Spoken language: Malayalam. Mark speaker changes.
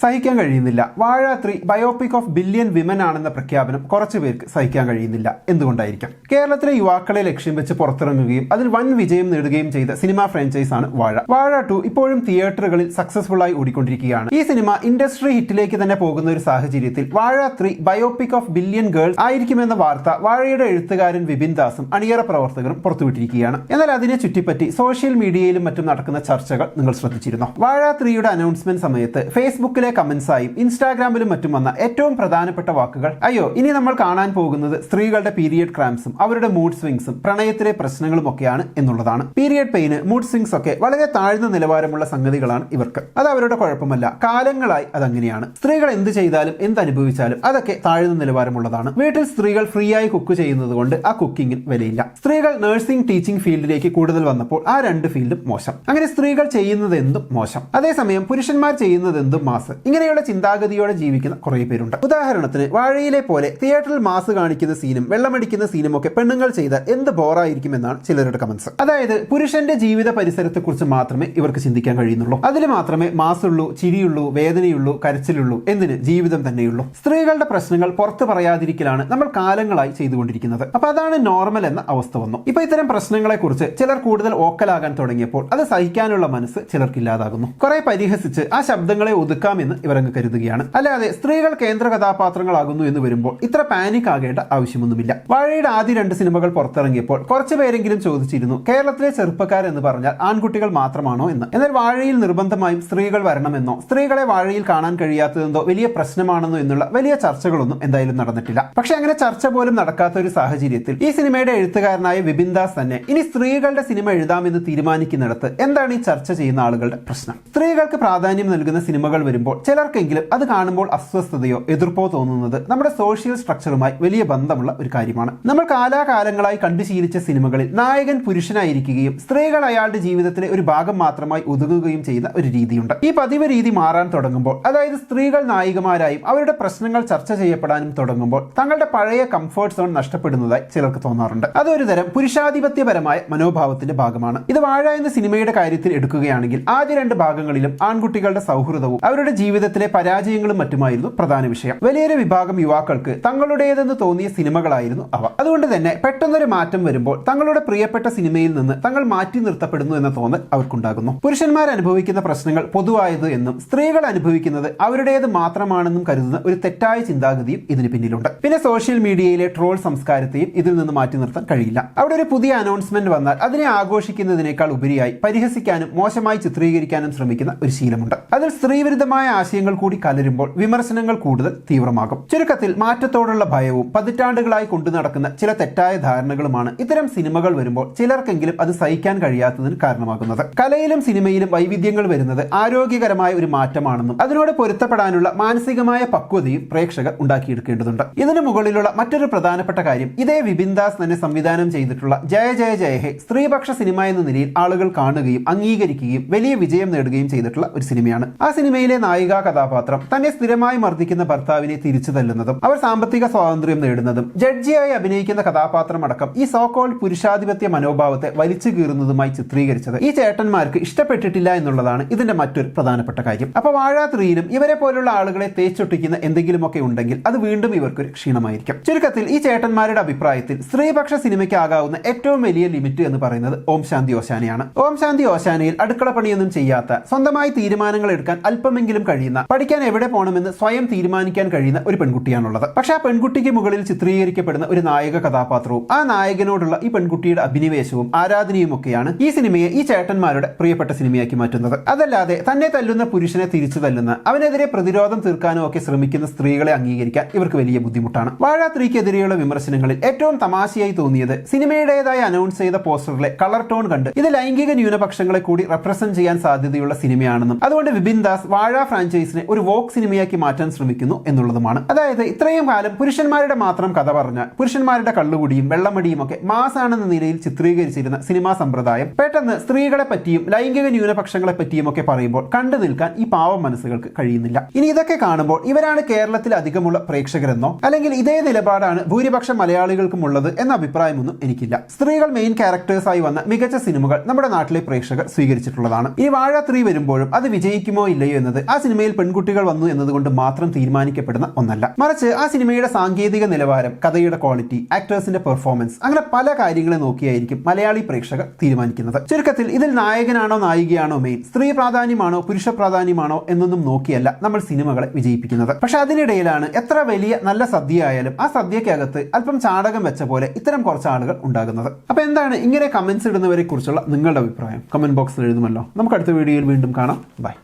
Speaker 1: സഹിക്കാൻ കഴിയുന്നില്ല. വാഴ 3 ബയോപിക് ഓഫ് ബില്യൺ വിമൻ ആണെന്ന പ്രഖ്യാപനം കുറച്ചു പേർക്ക് സഹിക്കാൻ കഴിയുന്നില്ല. എന്തുകൊണ്ടായിരിക്കാം? കേരളത്തിലെ യുവാക്കളെ ലക്ഷ്യം വെച്ച് പുറത്തിറങ്ങുകയും അതിൽ വൻ വിജയം നേടുകയും ചെയ്ത സിനിമാ ഫ്രാഞ്ചൈസ് ആണ് വാഴ. വാഴ 2 ഇപ്പോഴും തിയേറ്ററുകളിൽ സക്സസ്ഫുൾ ആയി ഓടിക്കൊണ്ടിരിക്കുകയാണ്. ഈ സിനിമ ഇൻഡസ്ട്രി ഹിറ്റിലേക്ക് തന്നെ പോകുന്ന ഒരു സാഹചര്യത്തിൽ വാഴ 3 ബയോപിക് ഓഫ് ബില്യൺ ഗേൾസ് ആയിരിക്കുമെന്ന വാർത്ത വാഴയുടെ എഴുത്തുകാരൻ വിപിൻ ദാസും അണിയറ പ്രവർത്തകരും പുറത്തുവിട്ടിരിക്കുകയാണ്. എന്നാൽ അതിനെ ചുറ്റിപ്പറ്റി സോഷ്യൽ മീഡിയയിലും മറ്റും നടക്കുന്ന ചർച്ചകൾ നിങ്ങൾ ശ്രദ്ധിച്ചിരുന്നോ? വാഴ 3യുടെ അനൗൺസ്മെന്റ് സമയത്ത് ഫേസ്ബുക്കിലെ കമന്റ്സായും ഇൻസ്റ്റാഗ്രാമിലും മറ്റും വന്ന ഏറ്റവും പ്രധാനപ്പെട്ട വാക്കുകൾ, അയ്യോ ഇനി നമ്മൾ കാണാൻ പോകുന്നത് സ്ത്രീകളുടെ പീരിയഡ് ക്രാംസും അവരുടെ മൂഡ് സ്വിങ്സും പ്രണയത്തിലെ പ്രശ്നങ്ങളും ഒക്കെയാണ് എന്നുള്ളതാണ്. പീരിയഡ് പെയിന്, മൂഡ് സ്വിങ്സ് ഒക്കെ വളരെ താഴ്ന്ന നിലവാരമുള്ള സംഗതികളാണ് ഇവർക്ക്. അത് അവരുടെ കുഴപ്പമല്ല, കാലങ്ങളായി അതങ്ങനെയാണ്. സ്ത്രീകൾ എന്ത് ചെയ്താലും എന്ത് അനുഭവിച്ചാലും അതൊക്കെ താഴ്ന്ന നിലവാരമുള്ളതാണ്. വീട്ടിൽ സ്ത്രീകൾ ഫ്രീ ആയി കുക്ക് ചെയ്യുന്നത് കൊണ്ട് ആ കുക്കിങ്ങിന് വിലയില്ല. സ്ത്രീകൾ നഴ്സിംഗ്, ടീച്ചിങ് ഫീൽഡിലേക്ക് കൂടുതൽ വന്നപ്പോൾ ആ രണ്ട് ഫീൽഡും മോശം. അങ്ങനെ സ്ത്രീകൾ ചെയ്യുന്നത് എന്തും മോശം, അതേസമയം പുരുഷന്മാർ ചെയ്യുന്നത് എന്തും മാസ്. ഇങ്ങനെയുള്ള ചിന്താഗതിയോടെ ജീവിക്കുന്ന കുറെ പേരുണ്ട്. ഉദാഹരണത്തിന് വാഴയിലെ പോലെ തിയേറ്ററിൽ മാസ് കാണിക്കുന്ന സീനും വെള്ളമടിക്കുന്ന സീനും ഒക്കെ പെണ്ണുങ്ങൾ ചെയ്താൽ എന്ത് ബോറായിരിക്കും എന്നാണ് ചിലരുടെ കമന്റ്സ്. അതായത് പുരുഷന്റെ ജീവിത പരിസരത്തെ കുറിച്ച് മാത്രമേ ഇവർക്ക് ചിന്തിക്കാൻ കഴിയുന്നുള്ളൂ. അതിൽ മാത്രമേ മാസുള്ളൂ, ചിരിയുള്ളൂ, വേദനയുള്ളൂ, കരച്ചിലുള്ളൂ, എന്തിന് ജീവിതം തന്നെയുള്ളൂ. സ്ത്രീകളുടെ പ്രശ്നങ്ങൾ പുറത്തു പറയാതിരിക്കലാണ് നമ്മൾ കാലങ്ങളായി ചെയ്തുകൊണ്ടിരിക്കുന്നത്. അപ്പൊ അതാണ് നോർമൽ എന്ന അവസ്ഥ വന്നു. ഇപ്പൊ ഇത്തരം പ്രശ്നങ്ങളെ കുറിച്ച് ചിലർ കൂടുതൽ ഓക്കലാകാൻ തുടങ്ങിയപ്പോൾ അത് സഹിക്കാനുള്ള മനസ്സ് ചിലർക്കില്ലാതാകുന്നു. കുറെ പരിഹസിച്ച് ആ ശബ്ദങ്ങളെ ഒതുക്കാമെന്ന് ഇവരങ്ങ് കരുതുകയാണ്. അല്ലാതെ സ്ത്രീകൾ കേന്ദ്ര കഥാപാത്രങ്ങളാകുന്നു എന്ന് വരുമ്പോൾ ഇത്ര പാനിക് ആകേണ്ട ആവശ്യമൊന്നുമില്ല. വാഴയുടെ ആദ്യ 2 സിനിമകൾ പുറത്തിറങ്ങിയപ്പോൾ കുറച്ചു പേരെങ്കിലും ചോദിച്ചിരുന്നു, കേരളത്തിലെ ചെറുപ്പക്കാർ എന്ന് പറഞ്ഞാൽ ആൺകുട്ടികൾ മാത്രമാണോ എന്ന്. എന്നാൽ വാഴയിൽ നിർബന്ധമായും സ്ത്രീകൾ വരണമെന്നോ സ്ത്രീകളെ വാഴയിൽ കാണാൻ കഴിയാത്തതെന്തോ വലിയ പ്രശ്നമാണെന്നോ എന്നുള്ള വലിയ ചർച്ചകളൊന്നും എന്തായാലും നടന്നിട്ടില്ല. പക്ഷെ അങ്ങനെ ചർച്ച പോലും നടക്കാത്ത ഒരു സാഹചര്യത്തിൽ ഈ സിനിമയുടെ എഴുത്തുകാരനായ വിപിൻ ദാസ് തന്നെ ഇനി സ്ത്രീകളുടെ സിനിമ എഴുതാമെന്ന് തീരുമാനിക്കുന്നിടത്ത് എന്താണ് ഈ ചർച്ച ചെയ്യുന്ന ആളുകളുടെ പ്രശ്നം? സ്ത്രീകൾക്ക് പ്രാധാന്യം നൽകുന്ന സിനിമകൾ വരുമ്പോൾ ചിലർക്കെങ്കിലും അത് കാണുമ്പോൾ അസ്വസ്ഥതയോ എതിർപ്പോ തോന്നുന്നത് നമ്മുടെ സോഷ്യൽ സ്ട്രക്ചറുമായി വലിയ ബന്ധമുള്ള ഒരു കാര്യമാണ്. നമ്മൾ കാലാകാലങ്ങളായി കണ്ടുശീലിച്ച സിനിമകളിൽ നായകൻ പുരുഷനായിരിക്കുകയും സ്ത്രീകൾ അയാളുടെ ജീവിതത്തിലെ ഒരു ഭാഗം മാത്രമായി ഒതുങ്ങുകയും ചെയ്യുന്ന ഒരു രീതിയുണ്ട്. ഈ പതിവ് രീതി മാറാൻ തുടങ്ങുമ്പോൾ, അതായത് സ്ത്രീകൾ നായികമാരായും അവരുടെ പ്രശ്നങ്ങൾ ചർച്ച ചെയ്യപ്പെടാനും തുടങ്ങുമ്പോൾ തങ്ങളുടെ പഴയ കംഫർട്ട് സോൺ നഷ്ടപ്പെടുന്നതായി ചിലർക്ക് തോന്നാറുണ്ട്. അതൊരു തരം പുരുഷാധിപത്യപരമായ മനോഭാവത്തിന്റെ ഭാഗമാണ്. ഇത് വാഴ എന്ന സിനിമയുടെ കാര്യത്തിൽ എടുക്കുകയാണെങ്കിൽ ആദ്യ 2 ഭാഗങ്ങളിലും ആൺകുട്ടികളുടെ സൗഹൃദവും അവരുടെ ജീവിതത്തിലെ പരാജയങ്ങളും മറ്റുമായിരുന്നു പ്രധാന വിഷയം. വലിയൊരു വിഭാഗം യുവാക്കൾക്ക് തങ്ങളുടേതെന്ന് തോന്നിയ സിനിമകളായിരുന്നു അവ. അതുകൊണ്ട് തന്നെ പെട്ടെന്നൊരു മാറ്റം വരുമ്പോൾ തങ്ങളുടെ പ്രിയപ്പെട്ട സിനിമയിൽ നിന്ന് തങ്ങൾ മാറ്റി നിർത്തപ്പെടുന്നു എന്ന തോന്നൽ അവർക്കുണ്ടാകുന്നു. പുരുഷന്മാർ അനുഭവിക്കുന്ന പ്രശ്നങ്ങൾ പൊതുവായത് എന്നും സ്ത്രീകൾ അനുഭവിക്കുന്നത് അവരുടേത് മാത്രമാണെന്നും കരുതുന്ന ഒരു തെറ്റായ ചിന്താഗതിയും ഇതിന് പിന്നിലുണ്ട്. പിന്നെ സോഷ്യൽ മീഡിയയിലെ ട്രോൾ സംസ്കാരത്തെയും ഇതിൽ നിന്ന് മാറ്റി നിർത്താൻ കഴിയില്ല. അവിടെ ഒരു പുതിയ അനൗൺസ്മെന്റ് വന്നാൽ അതിനെ ആഘോഷിക്കുന്നതിനേക്കാൾ ഉപരിയായി പരിഹസിക്കാനും മോശമായി ചിത്രീകരിക്കാനും ശ്രമിക്കുന്ന ഒരു ശീലമുണ്ട്. അതിൽ സ്ത്രീവിരുദ്ധമായ ആശയങ്ങൾ കൂടി കലരുമ്പോൾ വിമർശനങ്ങൾ കൂടുതൽ തീവ്രമാകും. ചുരുക്കത്തിൽ മാറ്റത്തോടുള്ള ഭയവും പതിറ്റാണ്ടുകളായി കൊണ്ടു നടക്കുന്ന ചില തെറ്റായ ധാരണകളുമാണ് ഇത്തരം സിനിമകൾ വരുമ്പോൾ ചിലർക്കെങ്കിലും അത് സഹിക്കാൻ കഴിയാത്തതിന് കാരണമാകുന്നത്. കലയിലും സിനിമയിലും വൈവിധ്യങ്ങൾ വരുന്നത് ആരോഗ്യകരമായ ഒരു മാറ്റമാണെന്നും അതിനോട് പൊരുത്തപ്പെടാനുള്ള മാനസികമായ പക്വതയും പ്രേക്ഷകർ ഉണ്ടാക്കിയെടുക്കേണ്ടതുണ്ട്. ഇതിനു മുകളിലുള്ള മറ്റൊരു പ്രധാനപ്പെട്ട കാര്യം, ഇതേ വിപിൻ ദാസ് തന്നെ സംവിധാനം ചെയ്തിട്ടുള്ള ജയ ജയ ജയ ഹേ സ്ത്രീപക്ഷ സിനിമ എന്ന നിലയിൽ ആളുകൾ കാണുകയും അംഗീകരിക്കുകയും വലിയ വിജയം നേടുകയും ചെയ്തിട്ടുള്ള ഒരു സിനിമയാണ്. ആ സിനിമയിലെ നായികാ കഥാപാത്രം തന്നെ സ്ഥിരമായി മർദ്ദിക്കുന്ന ഭർത്താവിനെ തിരിച്ചു തല്ലുന്നതും അവർ സാമ്പത്തിക സ്വാതന്ത്ര്യം നേടുന്നതും ജഡ്ജിയായി അഭിനയിക്കുന്ന കഥാപാത്രം അടക്കം ഈ സോകോൾഡ് പുരുഷാധിപത്യ മനോഭാവത്തെ വലിച്ചു കീറുന്നതുമായി ചിത്രീകരിച്ചത് ഈ ചേട്ടന്മാർക്ക് ഇഷ്ടപ്പെട്ടിട്ടില്ല എന്നുള്ളതാണ് ഇതിന്റെ മറ്റൊരു പ്രധാനപ്പെട്ട കാര്യം. അപ്പൊ വാഴ 3യിലും ഇവരെ പോലുള്ള ആളുകളെ തേച്ചൊട്ടിക്കുന്ന എന്തെങ്കിലുമൊക്കെ ഉണ്ടെങ്കിൽ അത് വീണ്ടും ഇവർക്കൊരു ക്ഷീണമായിരിക്കും. ചുരുക്കത്തിൽ ഈ ചേട്ടന്മാരുടെ അഭിപ്രായത്തിൽ സ്ത്രീപക്ഷ സിനിമയ്ക്ക് ആകാവുന്ന ഏറ്റവും വലിയ ലിമിറ്റ് എന്ന് പറയുന്നത് ഓം ശാന്തി ഓശാനയാണ്. ഓം ശാന്തി ഓശാനയിൽ അടുക്കള പണിയൊന്നും ചെയ്യാത്ത, സ്വന്തമായി തീരുമാനങ്ങൾ എടുക്കാൻ അല്പമെങ്കിലും കഴിയുന്ന, പഠിക്കാൻ എവിടെ പോകണമെന്ന് സ്വയം തീരുമാനിക്കാൻ കഴിയുന്ന ഒരു പെൺകുട്ടിയാണുള്ളത്. പക്ഷെ ആ പെൺകുട്ടിക്ക് മുകളിൽ ചിത്രീകരിക്കപ്പെടുന്ന ഒരു നായക കഥാപാത്രവും ആ നായകനോടുള്ള ഈ പെൺകുട്ടിയുടെ അഭിനിവേശവും ആരാധനയും ഒക്കെയാണ് ഈ സിനിമയെ ഈ ചേട്ടന്മാരുടെ പ്രിയപ്പെട്ട സിനിമയാക്കി മാറ്റുന്നത്. അതല്ലാതെ തന്നെ തല്ലുന്ന പുരുഷനെ തിരിച്ചു തല്ലുന്ന, അവനെതിരെ പ്രതിരോധം തീർക്കാനും ഒക്കെ ശ്രമിക്കുന്ന സ്ത്രീകളെ അംഗീകരിക്കാൻ ഇവർക്ക് വലിയ ബുദ്ധിമുട്ടാണ്. വാഴ 3ക്കെതിരെയുള്ള വിമർശനങ്ങളിൽ ഏറ്റവും തമാശയായി തോന്നിയത് സിനിമയുടേതായി അനൗൺസ് ചെയ്ത പോസ്റ്ററിലെ കളർ ടോൺ കണ്ട് ഇത് ലൈംഗിക ന്യൂനപക്ഷങ്ങളെ കൂടി റെപ്രസെന്റ് ചെയ്യാൻ സാധ്യതയുള്ള സിനിമയാണെന്നും അതുകൊണ്ട് വിപിൻ ദാസ് വാഴ ഫ്രാഞ്ചൈസിനെ ഒരു വോക്ക് സിനിമയാക്കി മാറ്റാൻ ശ്രമിക്കുന്നു എന്നുള്ളതുമാണ്. അതായത് ഇത്രയും കാലം പുരുഷന്മാരുടെ മാത്രം കഥ പറഞ്ഞ, പുരുഷന്മാരുടെ കള്ളുകുടിയും വെള്ളമടിയും ഒക്കെ മാസാണെന്ന നിലയിൽ ചിത്രീകരിച്ചിരുന്ന സിനിമാ സമ്പ്രദായം പെട്ടെന്ന് സ്ത്രീകളെ പറ്റിയും ലൈംഗിക ന്യൂനപക്ഷങ്ങളെ പറ്റിയും ഒക്കെ പറയുമ്പോൾ കണ്ടു നിൽക്കാൻ ഈ പാവം മനസ്സുകൾക്ക് കഴിയുന്നില്ല. ഇനി ഇതൊക്കെ കാണുമ്പോൾ ഇവരാണ് കേരളത്തിൽ അധികമുള്ള പ്രേക്ഷകരെന്നോ അല്ലെങ്കിൽ ഇതേ നിലപാടാണ് ഭൂരിപക്ഷം മലയാളികൾക്കും ഉള്ളത് എന്ന അഭിപ്രായമൊന്നും എനിക്കില്ല. സ്ത്രീകൾ മെയിൻ ക്യാരക്ടേഴ്സായി വന്ന മികച്ച സിനിമകൾ നമ്മുടെ നാട്ടിലെ പ്രേക്ഷകർ സ്വീകരിച്ചിട്ടുള്ളതാണ്. ഈ വാഴ 3 വരുമ്പോഴും അത് വിജയിക്കുമോ ഇല്ലയോ എന്നത് ആ സിനിമയിൽ പെൺകുട്ടികൾ വന്നു എന്നതുകൊണ്ട് മാത്രം തീരുമാനിക്കപ്പെടുന്ന ഒന്നല്ല. മറിച്ച് ആ സിനിമയുടെ സാങ്കേതിക നിലവാരം, കഥയുടെ ക്വാളിറ്റി, ആക്ടേഴ്സിന്റെ പെർഫോമൻസ്, അങ്ങനെ പല കാര്യങ്ങളെ നോക്കിയായിരിക്കും മലയാളി പ്രേക്ഷകർ തീരുമാനിക്കുന്നത്. ചുരുക്കത്തിൽ ഇതിൽ നായകനാണോ നായികയാണോ മെയിൻ, സ്ത്രീ പ്രാധാന്യമാണോ പുരുഷ പ്രാധാന്യമാണോ എന്നൊന്നും നോക്കിയല്ല നമ്മൾ സിനിമകളെ വിജയിപ്പിക്കുന്നത്. പക്ഷെ അതിനിടയിലാണ് എത്ര വലിയ നല്ല സദ്യ ആയാലും ആ സദ്യക്കകത്ത് അല്പം ചാടകം വെച്ച പോലെ ഇത്തരം കുറച്ച് ആളുകൾ ഉണ്ടാകുന്നത്. അപ്പൊ എന്താണ് ഇങ്ങനെ കമന്റ്സ് ഇടുന്നവരെ കുറിച്ചുള്ള നിങ്ങളുടെ അഭിപ്രായം? കമന്റ് ബോക്സിൽ എഴുതുമല്ലോ. നമുക്ക് അടുത്ത വീഡിയോയിൽ വീണ്ടും കാണാം. ബൈ.